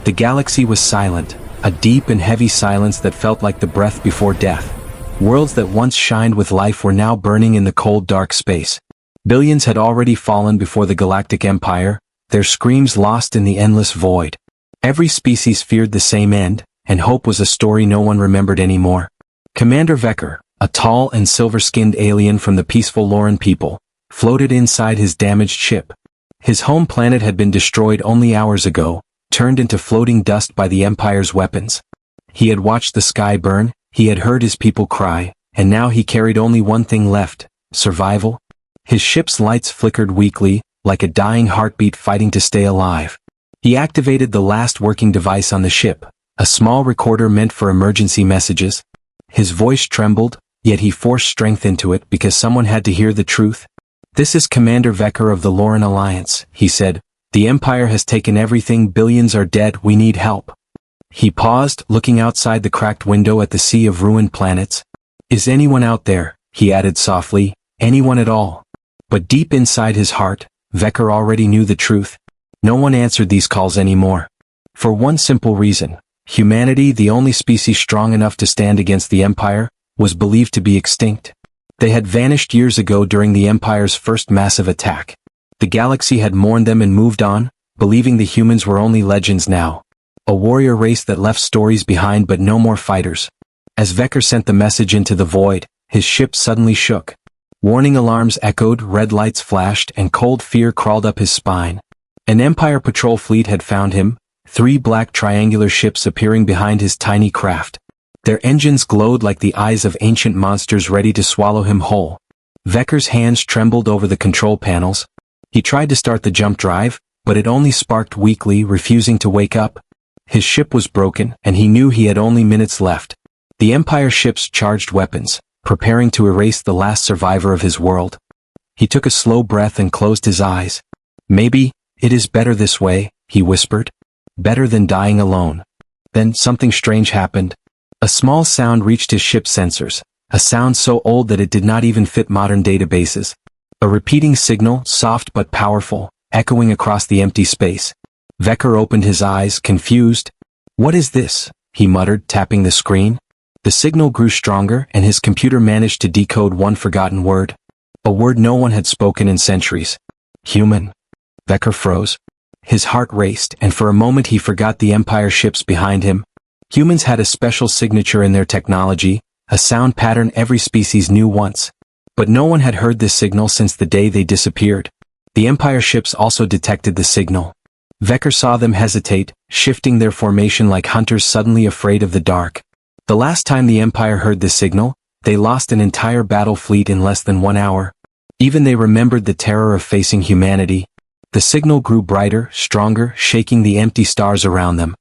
The galaxy was silent, a deep and heavy silence that felt like the breath before death. Worlds that once shined with life were now burning in the cold dark space. Billions had already fallen before the Galactic Empire, their screams lost in the endless void. Every species feared the same end, and hope was a story no one remembered anymore. Commander Vecker, a tall and silver-skinned alien from the peaceful Lauren people, floated inside his damaged ship. His home planet had been destroyed only hours ago, turned into floating dust by the Empire's weapons. He had watched the sky burn, he had heard his people cry, and now he carried only one thing left: survival. His ship's lights flickered weakly, like a dying heartbeat fighting to stay alive. He activated the last working device on the ship, a small recorder meant for emergency messages. His voice trembled, yet he forced strength into it because someone had to hear the truth. "This is Commander Vecker of the Lauren Alliance," he said. "The Empire has taken everything, billions are dead, we need help." He paused, looking outside the cracked window at the sea of ruined planets. "Is anyone out there?" he added softly. "Anyone at all?" But deep inside his heart, Vecker already knew the truth. No one answered these calls anymore. For one simple reason: humanity, the only species strong enough to stand against the Empire, was believed to be extinct. They had vanished years ago during the Empire's first massive attack. The galaxy had mourned them and moved on, believing the humans were only legends now. A warrior race that left stories behind but no more fighters. As Vecker sent the message into the void, his ship suddenly shook. Warning alarms echoed, red lights flashed, and cold fear crawled up his spine. An Empire patrol fleet had found him, 3 black triangular ships appearing behind his tiny craft. Their engines glowed like the eyes of ancient monsters ready to swallow him whole. Vecker's hands trembled over the control panels. He tried to start the jump drive, but it only sparked weakly, refusing to wake up. His ship was broken, and he knew he had only minutes left. The Empire ships charged weapons, preparing to erase the last survivor of his world. He took a slow breath and closed his eyes. "Maybe it is better this way," he whispered. "Better than dying alone." Then something strange happened. A small sound reached his ship's sensors, a sound so old that it did not even fit modern databases. A repeating signal, soft but powerful, echoing across the empty space. Vecker opened his eyes, confused. "What is this?" he muttered, tapping the screen. The signal grew stronger, and his computer managed to decode one forgotten word. A word no one had spoken in centuries. "Human." Vecker froze. His heart raced, and for a moment he forgot the Empire ships behind him. Humans had a special signature in their technology, a sound pattern every species knew once. But no one had heard this signal since the day they disappeared. The Empire ships also detected the signal. Vecker saw them hesitate, shifting their formation like hunters suddenly afraid of the dark. The last time the Empire heard this signal, they lost an entire battle fleet in less than 1 hour. Even they remembered the terror of facing humanity. The signal grew brighter, stronger, shaking the empty stars around them.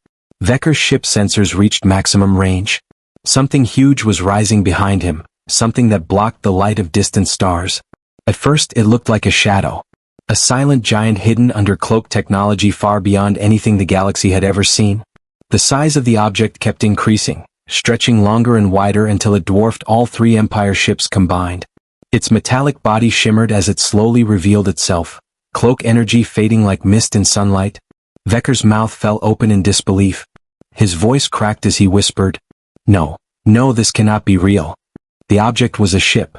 Vecker's ship sensors reached maximum range. Something huge was rising behind him, something that blocked the light of distant stars. At first it looked like a shadow. A silent giant hidden under cloak technology far beyond anything the galaxy had ever seen. The size of the object kept increasing, stretching longer and wider until it dwarfed all 3 Empire ships combined. Its metallic body shimmered as it slowly revealed itself, cloak energy fading like mist in sunlight. Vecker's mouth fell open in disbelief. His voice cracked as he whispered, "No, no, this cannot be real." The object was a ship.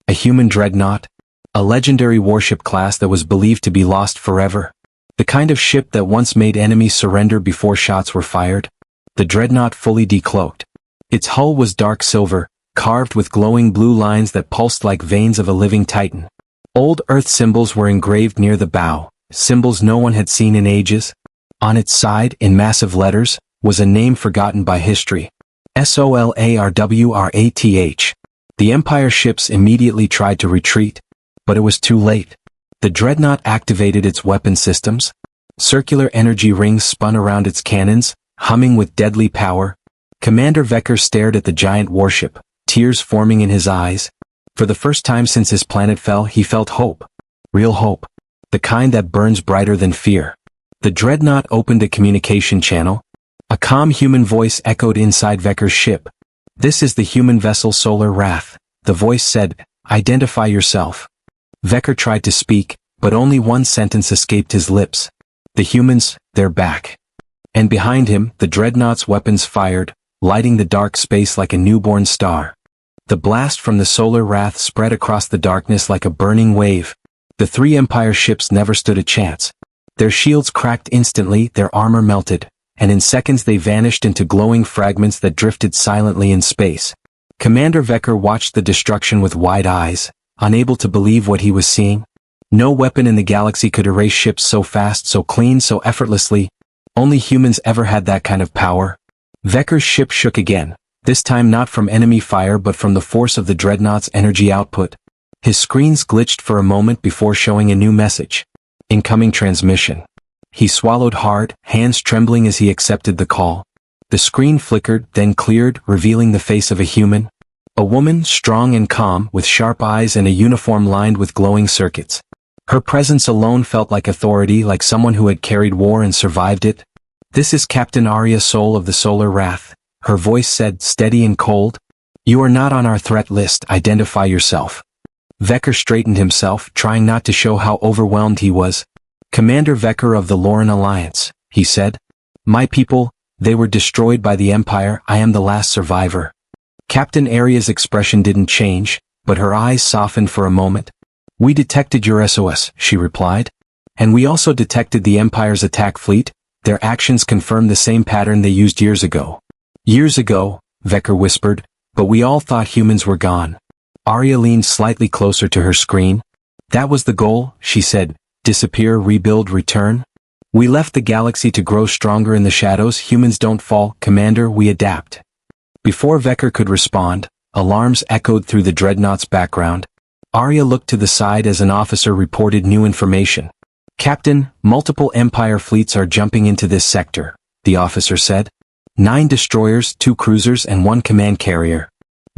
A human dreadnought. A legendary warship class that was believed to be lost forever. The kind of ship that once made enemies surrender before shots were fired. The dreadnought fully decloaked. Its hull was dark silver, carved with glowing blue lines that pulsed like veins of a living titan. Old Earth symbols were engraved near the bow, symbols no one had seen in ages. On its side, in massive letters, was a name forgotten by history. SOLARWRATH. The Empire ships immediately tried to retreat, but it was too late. The dreadnought activated its weapon systems. Circular energy rings spun around its cannons, humming with deadly power. Commander Vecker stared at the giant warship, tears forming in his eyes. For the first time since his planet fell, he felt hope. Real hope. The kind that burns brighter than fear. The dreadnought opened a communication channel. A calm human voice echoed inside Vecker's ship. "This is the human vessel Solar Wrath," the voice said. "Identify yourself." Vecker tried to speak, but only one sentence escaped his lips. "The humans, they're back." And behind him, the dreadnought's weapons fired, lighting the dark space like a newborn star. The blast from the solar wrath spread across the darkness like a burning wave. The three Empire ships never stood a chance. Their shields cracked instantly, their armor melted, and in seconds they vanished into glowing fragments that drifted silently in space. Commander Vecker watched the destruction with wide eyes, unable to believe what he was seeing. No weapon in the galaxy could erase ships so fast, so clean, so effortlessly. Only humans ever had that kind of power. Vecker's ship shook again, this time not from enemy fire but from the force of the dreadnought's energy output. His screens glitched for a moment before showing a new message. Incoming transmission. He swallowed hard, hands trembling as he accepted the call. The screen flickered, then cleared, revealing the face of a human. A woman, strong and calm, with sharp eyes and a uniform lined with glowing circuits. Her presence alone felt like authority, like someone who had carried war and survived it. "This is Captain Arya Soul of the Solar Wrath," her voice said, steady and cold. "You are not on our threat list, identify yourself." Vecker straightened himself, trying not to show how overwhelmed he was. "Commander Vecker of the Lauren Alliance," he said. "My people, they were destroyed by the Empire, I am the last survivor." Captain Arya's expression didn't change, but her eyes softened for a moment. "We detected your SOS," she replied. "And we also detected the Empire's attack fleet. Their actions confirm the same pattern they used years ago." "Years ago," Vecker whispered, "but we all thought humans were gone." Arya leaned slightly closer to her screen. "That was the goal," she said. "Disappear, rebuild, return. We left the galaxy to grow stronger in the shadows. Humans don't fall, Commander, we adapt." Before Vecker could respond, alarms echoed through the dreadnought's background. Arya looked to the side as an officer reported new information. "Captain, multiple Empire fleets are jumping into this sector," the officer said. 9 destroyers, 2 cruisers and 1 command carrier.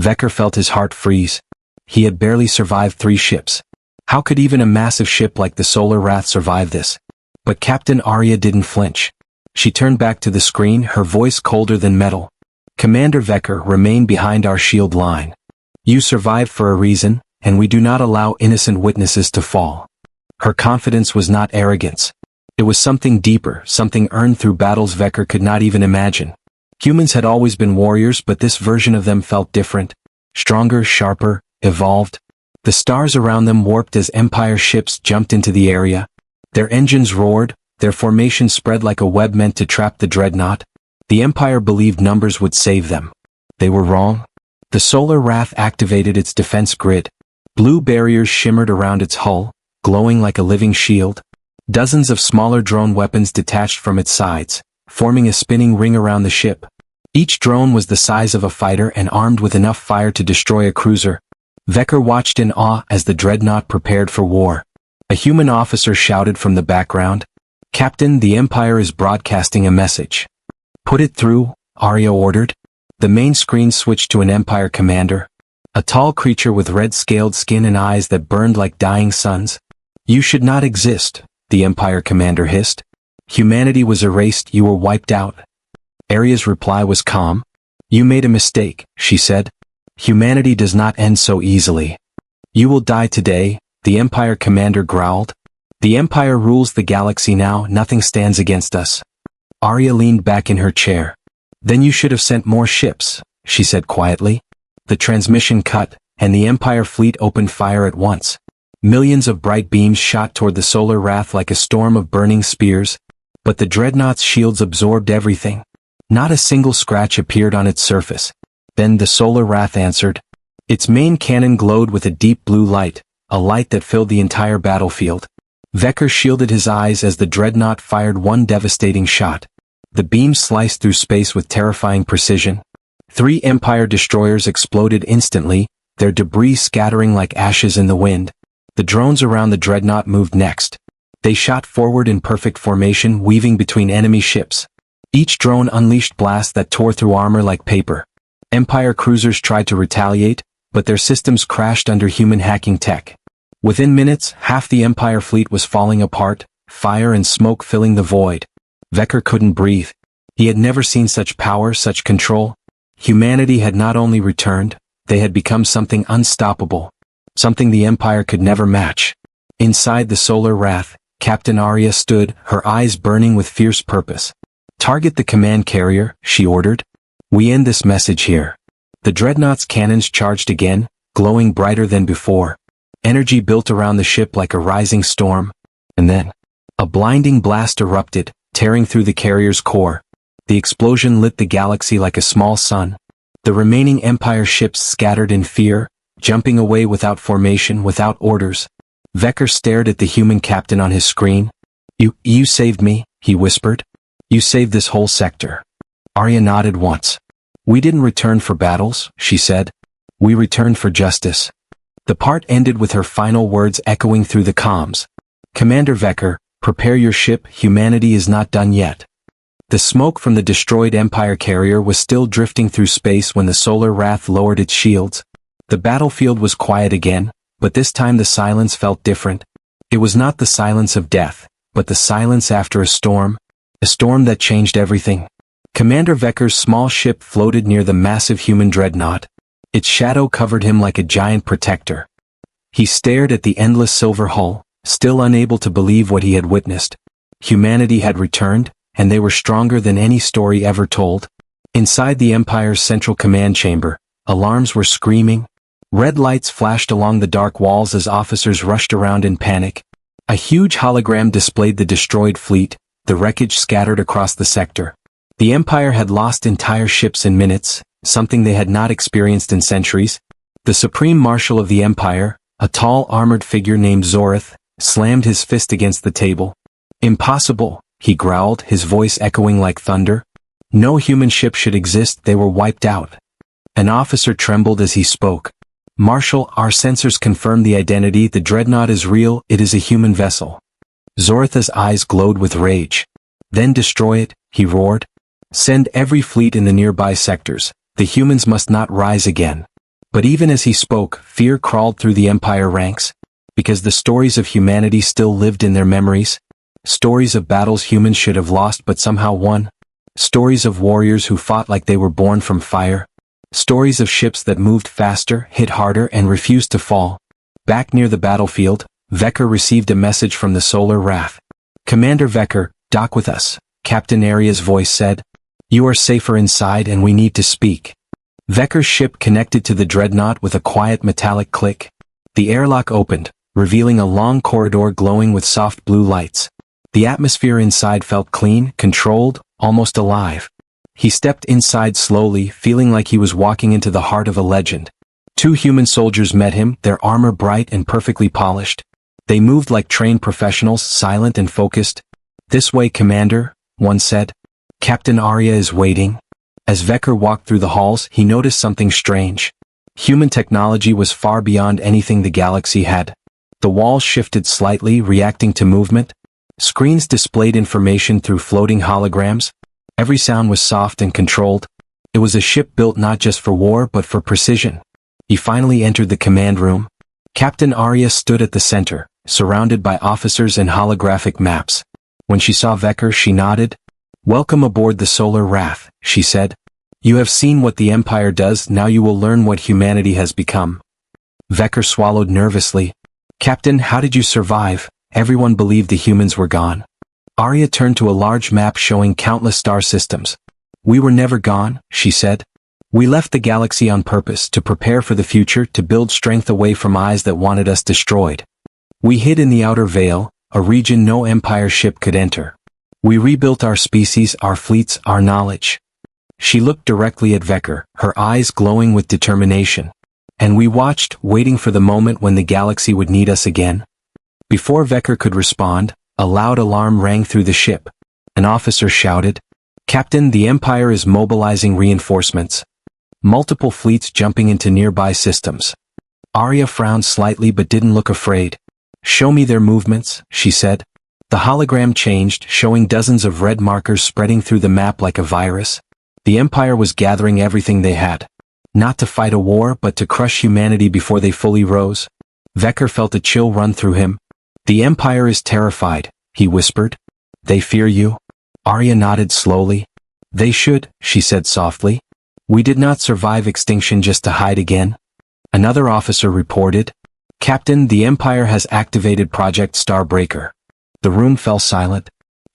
Vecker felt his heart freeze. He had barely survived 3 ships. How could even a massive ship like the Solar Wrath survive this? But Captain Arya didn't flinch. She turned back to the screen, her voice colder than metal. "Commander Vecker, remain behind our shield line. You survived for a reason, and we do not allow innocent witnesses to fall." Her confidence was not arrogance. It was something deeper, something earned through battles Vecker could not even imagine. Humans had always been warriors, but this version of them felt different. Stronger, sharper, evolved. The stars around them warped as Empire ships jumped into the area. Their engines roared, their formation spread like a web meant to trap the dreadnought. The Empire believed numbers would save them. They were wrong. The Solar Wrath activated its defense grid. Blue barriers shimmered around its hull, glowing like a living shield. Dozens of smaller drone weapons detached from its sides, forming a spinning ring around the ship. Each drone was the size of a fighter and armed with enough fire to destroy a cruiser. Vecker watched in awe as the dreadnought prepared for war. A human officer shouted from the background, "Captain, the Empire is broadcasting a message." "Put it through," Arya ordered. The main screen switched to an Empire commander. A tall creature with red-scaled skin and eyes that burned like dying suns. "You should not exist," the Empire commander hissed. "Humanity was erased, you were wiped out." Arya's reply was calm. "You made a mistake," she said. "Humanity does not end so easily." "You will die today," the Empire commander growled. "The Empire rules the galaxy now, nothing stands against us." Arya leaned back in her chair. "Then you should have sent more ships," she said quietly. The transmission cut, and the Empire fleet opened fire at once. Millions of bright beams shot toward the Solar Wrath like a storm of burning spears. But the dreadnought's shields absorbed everything. Not a single scratch appeared on its surface. Then the Solar Wrath answered. Its main cannon glowed with a deep blue light, a light that filled the entire battlefield. Vecker shielded his eyes as the dreadnought fired one devastating shot. The beam sliced through space with terrifying precision. 3 Empire destroyers exploded instantly, their debris scattering like ashes in the wind. The drones around the dreadnought moved next. They shot forward in perfect formation, weaving between enemy ships. Each drone unleashed blasts that tore through armor like paper. Empire cruisers tried to retaliate, but their systems crashed under human hacking tech. Within minutes, half the Empire fleet was falling apart, fire and smoke filling the void. Vecker couldn't breathe. He had never seen such power, such control. Humanity had not only returned, they had become something unstoppable. Something the Empire could never match. Inside the Solar Wrath, Captain Arya stood, her eyes burning with fierce purpose. Target the command carrier, she ordered. We end this message here. The dreadnought's cannons charged again, glowing brighter than before. Energy built around the ship like a rising storm. And then, a blinding blast erupted, tearing through the carrier's core. The explosion lit the galaxy like a small sun. The remaining Empire ships scattered in fear, jumping away without formation, without orders. Vecker stared at the human captain on his screen. You saved me, he whispered. You saved this whole sector. Arya nodded once. We didn't return for battles, she said. We returned for justice. The part ended with her final words echoing through the comms. Commander Vecker, prepare your ship, humanity is not done yet. The smoke from the destroyed Empire carrier was still drifting through space when the Solar Wrath lowered its shields. The battlefield was quiet again, but this time the silence felt different. It was not the silence of death, but the silence after a storm that changed everything. Commander Vecker's small ship floated near the massive human dreadnought. Its shadow covered him like a giant protector. He stared at the endless silver hull, still unable to believe what he had witnessed. Humanity had returned, and they were stronger than any story ever told. Inside the Empire's central command chamber, alarms were screaming. Red lights flashed along the dark walls as officers rushed around in panic. A huge hologram displayed the destroyed fleet, the wreckage scattered across the sector. The Empire had lost entire ships in minutes, something they had not experienced in centuries. The Supreme Marshal of the Empire, a tall armored figure named Zorith, slammed his fist against the table. Impossible, he growled, his voice echoing like thunder. No human ship should exist, they were wiped out. An officer trembled as he spoke. Marshal, our sensors confirm the identity, the dreadnought is real, it is a human vessel. Zorith's eyes glowed with rage. Then destroy it, he roared. Send every fleet in the nearby sectors, the humans must not rise again. But even as he spoke, fear crawled through the Empire ranks. Because the stories of humanity still lived in their memories. Stories of battles humans should have lost but somehow won. Stories of warriors who fought like they were born from fire. Stories of ships that moved faster, hit harder, and refused to fall. Back near the battlefield, Vecker received a message from the Solar Wrath. Commander Vecker, dock with us, Captain Arya's voice said. You are safer inside and we need to speak. Vecker's ship connected to the dreadnought with a quiet metallic click. The airlock opened, revealing a long corridor glowing with soft blue lights. The atmosphere inside felt clean, controlled, almost alive. He stepped inside slowly, feeling like he was walking into the heart of a legend. 2 human soldiers met him, their armor bright and perfectly polished. They moved like trained professionals, silent and focused. This way, Commander, one said. Captain Arya is waiting. As Vecker walked through the halls, he noticed something strange. Human technology was far beyond anything the galaxy had. The walls shifted slightly, reacting to movement. Screens displayed information through floating holograms. Every sound was soft and controlled. It was a ship built not just for war but for precision. He finally entered the command room. Captain Arya stood at the center, surrounded by officers and holographic maps. When she saw Vecker, she nodded. Welcome aboard the Solar Wrath, she said. You have seen what the Empire does, now you will learn what humanity has become. Vecker swallowed nervously. Captain, how did you survive? Everyone believed the humans were gone. Arya turned to a large map showing countless star systems. We were never gone, she said. We left the galaxy on purpose, to prepare for the future, to build strength away from eyes that wanted us destroyed. We hid in the outer veil, a region no Empire ship could enter. We rebuilt our species, our fleets, our knowledge. She looked directly at Vecker, her eyes glowing with determination. And we watched, waiting for the moment when the galaxy would need us again. Before Vecker could respond, a loud alarm rang through the ship. An officer shouted, Captain, the Empire is mobilizing reinforcements. Multiple fleets jumping into nearby systems. Arya frowned slightly but didn't look afraid. Show me their movements, she said. The hologram changed, showing dozens of red markers spreading through the map like a virus. The Empire was gathering everything they had. Not to fight a war but to crush humanity before they fully rose. Vecker felt a chill run through him. The Empire is terrified, he whispered. They fear you? Arya nodded slowly. They should, she said softly. We did not survive extinction just to hide again. Another officer reported. Captain, the Empire has activated Project Starbreaker. The room fell silent.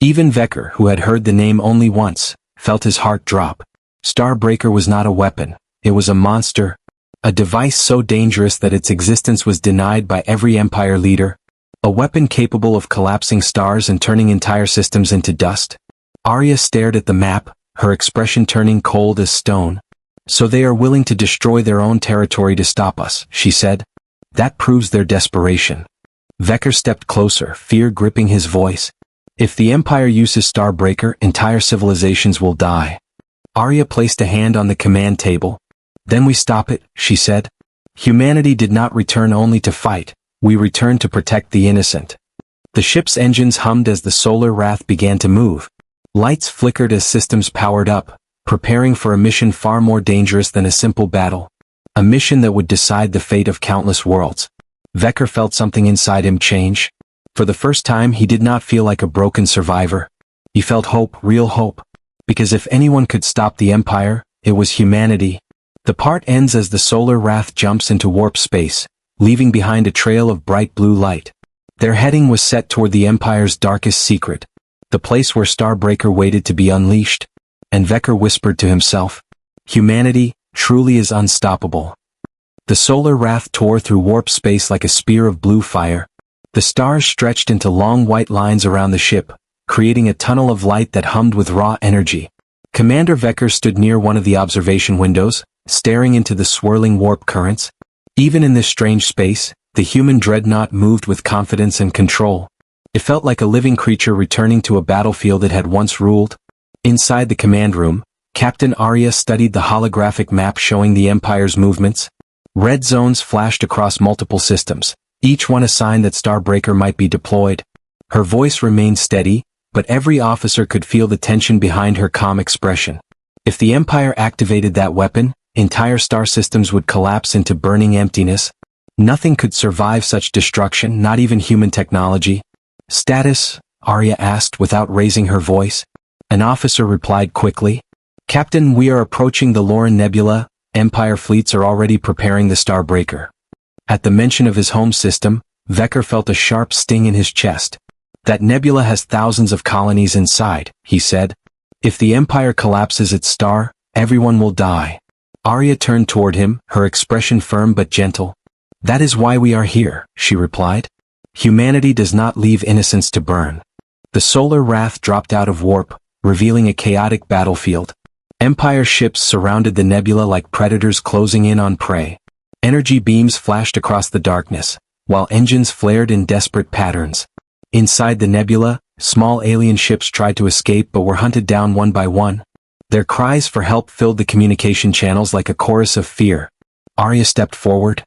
Even Vecker, who had heard the name only once, felt his heart drop. Starbreaker was not a weapon, it was a monster. A device so dangerous that its existence was denied by every Empire leader. A weapon capable of collapsing stars and turning entire systems into dust. Arya stared at the map, her expression turning cold as stone. "So they are willing to destroy their own territory to stop us," she said. "That proves their desperation." Vecker stepped closer, fear gripping his voice. "If the Empire uses Starbreaker, entire civilizations will die." Arya placed a hand on the command table. "Then we stop it," she said. "Humanity did not return only to fight, we returned to protect the innocent." The ship's engines hummed as the solar wrath began to move. Lights flickered as systems powered up, preparing for a mission far more dangerous than a simple battle. A mission that would decide the fate of countless worlds. Vecker felt something inside him change. For the first time he did not feel like a broken survivor. He felt hope, real hope. Because if anyone could stop the Empire, it was humanity. The part ends as the solar wrath jumps into warp space, leaving behind a trail of bright blue light. Their heading was set toward the Empire's darkest secret, the place where Starbreaker waited to be unleashed. And Vecker whispered to himself, "Humanity truly is unstoppable." The solar wrath tore through warp space like a spear of blue fire. The stars stretched into long white lines around the ship, creating a tunnel of light that hummed with raw energy. Commander Vecker stood near one of the observation windows, staring into the swirling warp currents. Even in this strange space, the human dreadnought moved with confidence and control. It felt like a living creature returning to a battlefield it had once ruled. Inside the command room, Captain Arya studied the holographic map showing the Empire's movements. Red zones flashed across multiple systems, each one a sign that Starbreaker might be deployed. Her voice remained steady, but every officer could feel the tension behind her calm expression. If the Empire activated that weapon, entire star systems would collapse into burning emptiness. Nothing could survive such destruction, not even human technology. "Status?" Arya asked without raising her voice. An officer replied quickly. "Captain, we are approaching the Lauren Nebula. Empire fleets are already preparing the Starbreaker." At the mention of his home system, Vecker felt a sharp sting in his chest. "That nebula has thousands of colonies inside," he said. "If the Empire collapses its star, everyone will die." Arya turned toward him, her expression firm but gentle. "That is why we are here," she replied. "Humanity does not leave innocents to burn." The solar wrath dropped out of warp, revealing a chaotic battlefield. Empire ships surrounded the nebula like predators closing in on prey. Energy beams flashed across the darkness, while engines flared in desperate patterns. Inside the nebula, small alien ships tried to escape but were hunted down one by one. Their cries for help filled the communication channels like a chorus of fear. Arya stepped forward.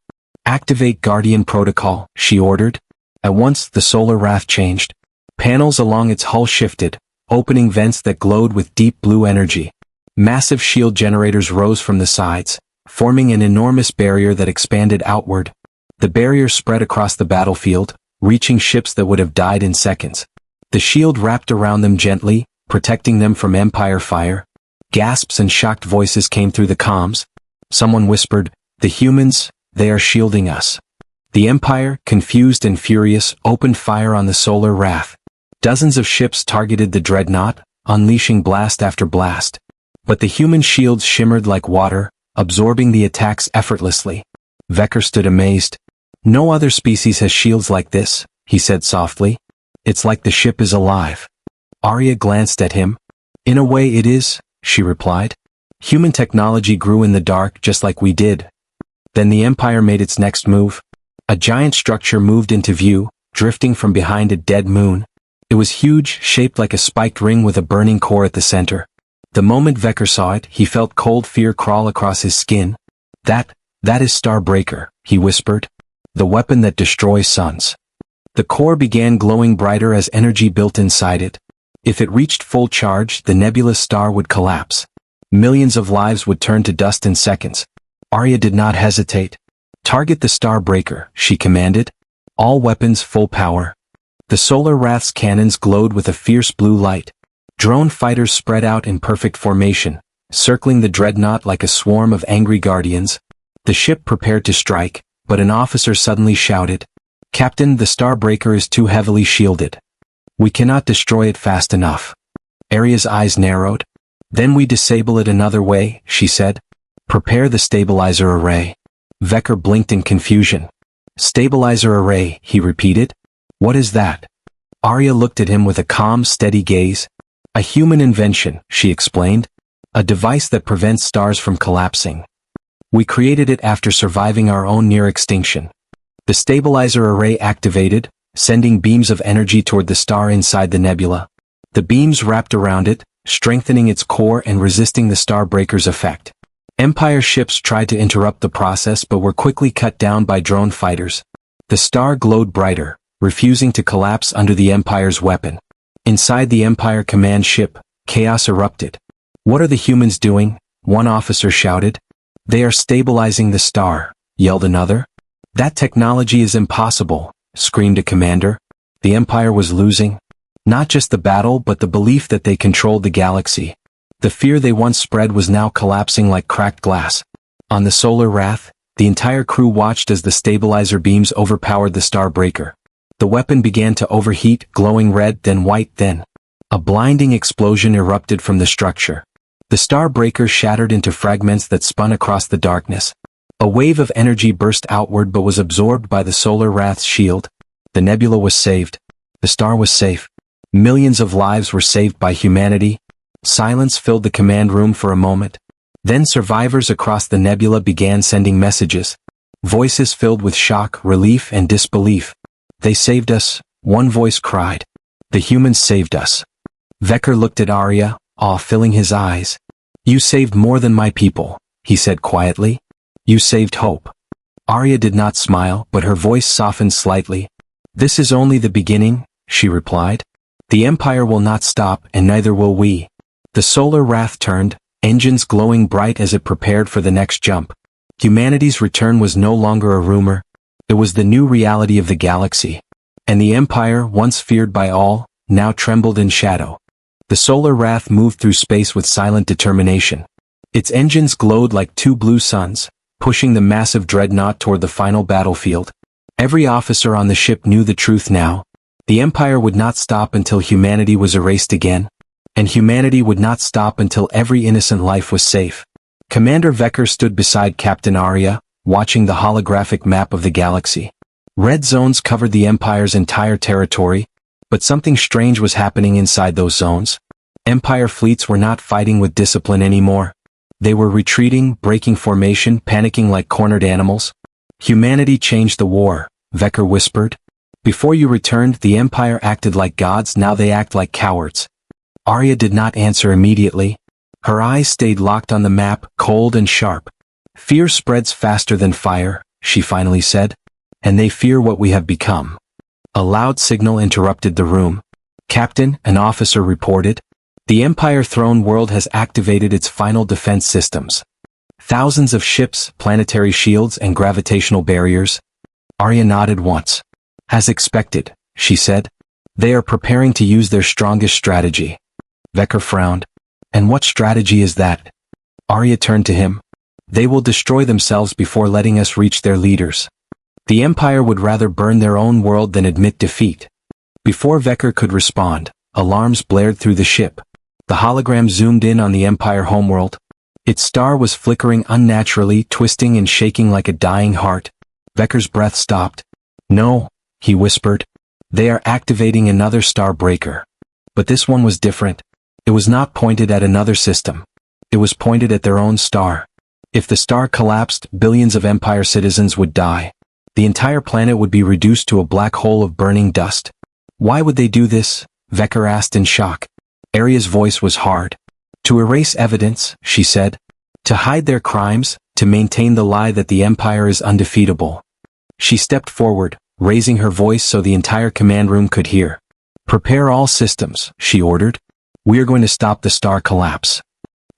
"Activate Guardian Protocol," she ordered. At once, the solar wrath changed. Panels along its hull shifted, opening vents that glowed with deep blue energy. Massive shield generators rose from the sides, forming an enormous barrier that expanded outward. The barrier spread across the battlefield, reaching ships that would have died in seconds. The shield wrapped around them gently, protecting them from Empire fire. Gasps and shocked voices came through the comms. Someone whispered, "The humans, they are shielding us." The Empire, confused and furious, opened fire on the solar wrath. Dozens of ships targeted the dreadnought, unleashing blast after blast. But the human shields shimmered like water, absorbing the attacks effortlessly. Vecker stood amazed. "No other species has shields like this," he said softly. "It's like the ship is alive." Arya glanced at him. "In a way it is," she replied. "Human technology grew in the dark just like we did." Then the Empire made its next move. A giant structure moved into view, drifting from behind a dead moon. It was huge, shaped like a spiked ring with a burning core at the center. The moment Vecker saw it, he felt cold fear crawl across his skin. That is Starbreaker," he whispered. "The weapon that destroys suns." The core began glowing brighter as energy built inside it. If it reached full charge, the nebulous star would collapse. Millions of lives would turn to dust in seconds. Arya did not hesitate. "Target the Starbreaker," she commanded. "All weapons full power." The solar wrath's cannons glowed with a fierce blue light. Drone fighters spread out in perfect formation, circling the dreadnought like a swarm of angry guardians. The ship prepared to strike, but an officer suddenly shouted, "Captain, the Starbreaker is too heavily shielded." We cannot destroy it fast enough. Arya's eyes narrowed. Then we disable it another way, she said. Prepare the stabilizer array. Vecker blinked in confusion. Stabilizer array, he repeated. What is that? Arya looked at him with a calm, steady gaze. A human invention, she explained. A device that prevents stars from collapsing. We created it after surviving our own near extinction. The stabilizer array activated, sending beams of energy toward the star inside the nebula. The beams wrapped around it, strengthening its core and resisting the Starbreaker's effect. Empire ships tried to interrupt the process but were quickly cut down by drone fighters. The star glowed brighter, refusing to collapse under the Empire's weapon. Inside the Empire command ship, chaos erupted. What are the humans doing? One officer shouted. They are stabilizing the star, yelled another. That technology is impossible, screamed a commander. The Empire was losing. Not just the battle but the belief that they controlled the galaxy. The fear they once spread was now collapsing like cracked glass. On the Solar Wrath, the entire crew watched as the stabilizer beams overpowered the Starbreaker. The weapon began to overheat, glowing red, then white, then. A blinding explosion erupted from the structure. The Starbreaker shattered into fragments that spun across the darkness. A wave of energy burst outward but was absorbed by the Solar Wrath's shield. The nebula was saved. The star was safe. Millions of lives were saved by humanity. Silence filled the command room for a moment. Then survivors across the nebula began sending messages. Voices filled with shock, relief, and disbelief. They saved us, one voice cried. The humans saved us. Vecker looked at Arya, awe filling his eyes. You saved more than my people, he said quietly. You saved hope. Arya did not smile, but her voice softened slightly. This is only the beginning, she replied. The Empire will not stop, and neither will we. The Solar Wrath turned, engines glowing bright as it prepared for the next jump. Humanity's return was no longer a rumor. It was the new reality of the galaxy. And the Empire, once feared by all, now trembled in shadow. The Solar Wrath moved through space with silent determination. Its engines glowed like two blue suns, pushing the massive dreadnought toward the final battlefield. Every officer on the ship knew the truth now. The Empire would not stop until humanity was erased again. And humanity would not stop until every innocent life was safe. Commander Vecker stood beside Captain Arya, watching the holographic map of the galaxy. Red zones covered the Empire's entire territory, but something strange was happening inside those zones. Empire fleets were not fighting with discipline anymore. They were retreating, breaking formation, panicking like cornered animals. Humanity changed the war, Vecker whispered. Before you returned, the Empire acted like gods, now they act like cowards. Arya did not answer immediately. Her eyes stayed locked on the map, cold and sharp. Fear spreads faster than fire, she finally said. And they fear what we have become. A loud signal interrupted the room. Captain, an officer reported. The Empire Throne World has activated its final defense systems. Thousands of ships, planetary shields, and gravitational barriers. Arya nodded once. As expected, she said. They are preparing to use their strongest strategy. Vecker frowned. And what strategy is that? Arya turned to him. They will destroy themselves before letting us reach their leaders. The Empire would rather burn their own world than admit defeat. Before Vecker could respond, alarms blared through the ship. The hologram zoomed in on the Empire homeworld. Its star was flickering unnaturally, twisting and shaking like a dying heart. Vecker's breath stopped. No, he whispered. They are activating another Starbreaker. But this one was different. It was not pointed at another system. It was pointed at their own star. If the star collapsed, billions of Empire citizens would die. The entire planet would be reduced to a black hole of burning dust. Why would they do this? Vecker asked in shock. Arya's voice was hard. To erase evidence, she said. To hide their crimes, to maintain the lie that the Empire is undefeatable. She stepped forward, raising her voice so the entire command room could hear. Prepare all systems, she ordered. We are going to stop the star collapse.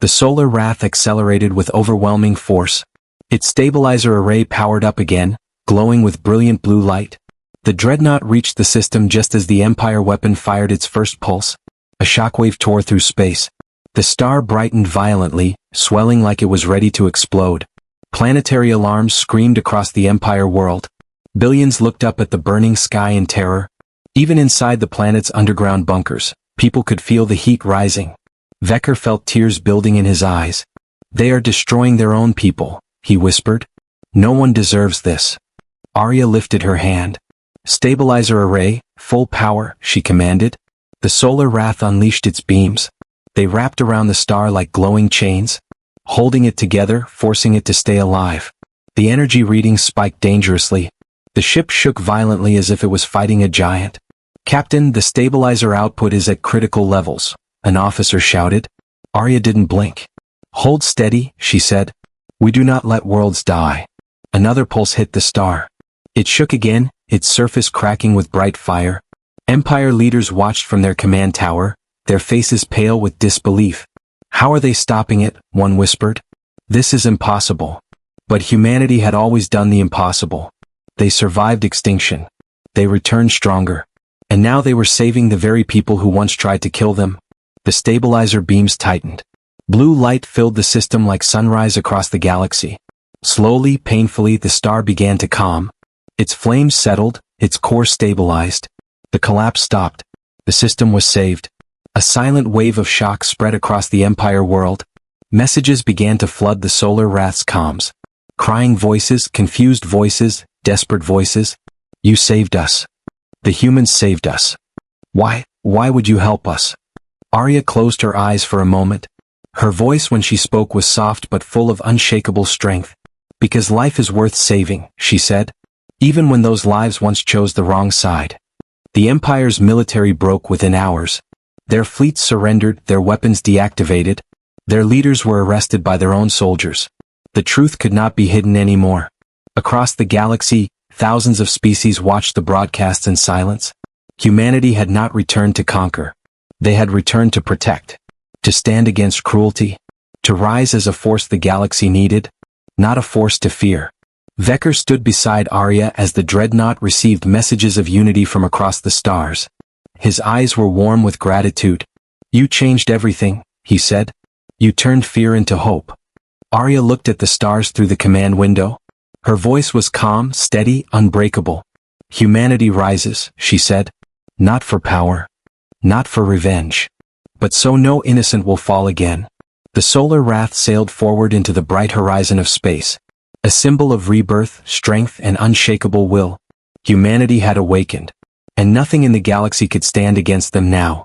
The Solar Wrath accelerated with overwhelming force. Its stabilizer array powered up again, glowing with brilliant blue light. The dreadnought reached the system just as the Empire weapon fired its first pulse. A shockwave tore through space. The star brightened violently, swelling like it was ready to explode. Planetary alarms screamed across the Empire world. Billions looked up at the burning sky in terror. Even inside the planet's underground bunkers, people could feel the heat rising. Vecker felt tears building in his eyes. They are destroying their own people, he whispered. No one deserves this. Arya lifted her hand. Stabilizer array, full power, she commanded. The solar wrath unleashed its beams. They wrapped around the star like glowing chains, holding it together, forcing it to stay alive. The energy readings spiked dangerously. The ship shook violently as if it was fighting a giant. Captain, the stabilizer output is at critical levels, an officer shouted. Arya didn't blink. Hold steady, she said. We do not let worlds die. Another pulse hit the star. It shook again, its surface cracking with bright fire. Empire leaders watched from their command tower, their faces pale with disbelief. How are they stopping it? One whispered. This is impossible. But humanity had always done the impossible. They survived extinction. They returned stronger. And now they were saving the very people who once tried to kill them. The stabilizer beams tightened. Blue light filled the system like sunrise across the galaxy. Slowly, painfully, the star began to calm. Its flames settled, its core stabilized. The collapse stopped. The system was saved. A silent wave of shock spread across the Empire world. Messages began to flood the solar wrath's comms. Crying voices, confused voices, desperate voices. You saved us. The humans saved us. Why would you help us? Arya closed her eyes for a moment. Her voice when she spoke was soft but full of unshakable strength. Because life is worth saving, she said. Even when those lives once chose the wrong side. The Empire's military broke within hours. Their fleets surrendered, their weapons deactivated. Their leaders were arrested by their own soldiers. The truth could not be hidden anymore. Across the galaxy, thousands of species watched the broadcasts in silence. Humanity had not returned to conquer. They had returned to protect. To stand against cruelty. To rise as a force the galaxy needed. Not a force to fear. Vecker stood beside Arya as the dreadnought received messages of unity from across the stars. His eyes were warm with gratitude. You changed everything, he said. You turned fear into hope. Arya looked at the stars through the command window. Her voice was calm, steady, unbreakable. Humanity rises, she said. Not for power. Not for revenge. But so no innocent will fall again. The solar wrath sailed forward into the bright horizon of space. A symbol of rebirth, strength, and unshakable will. Humanity had awakened. And nothing in the galaxy could stand against them now.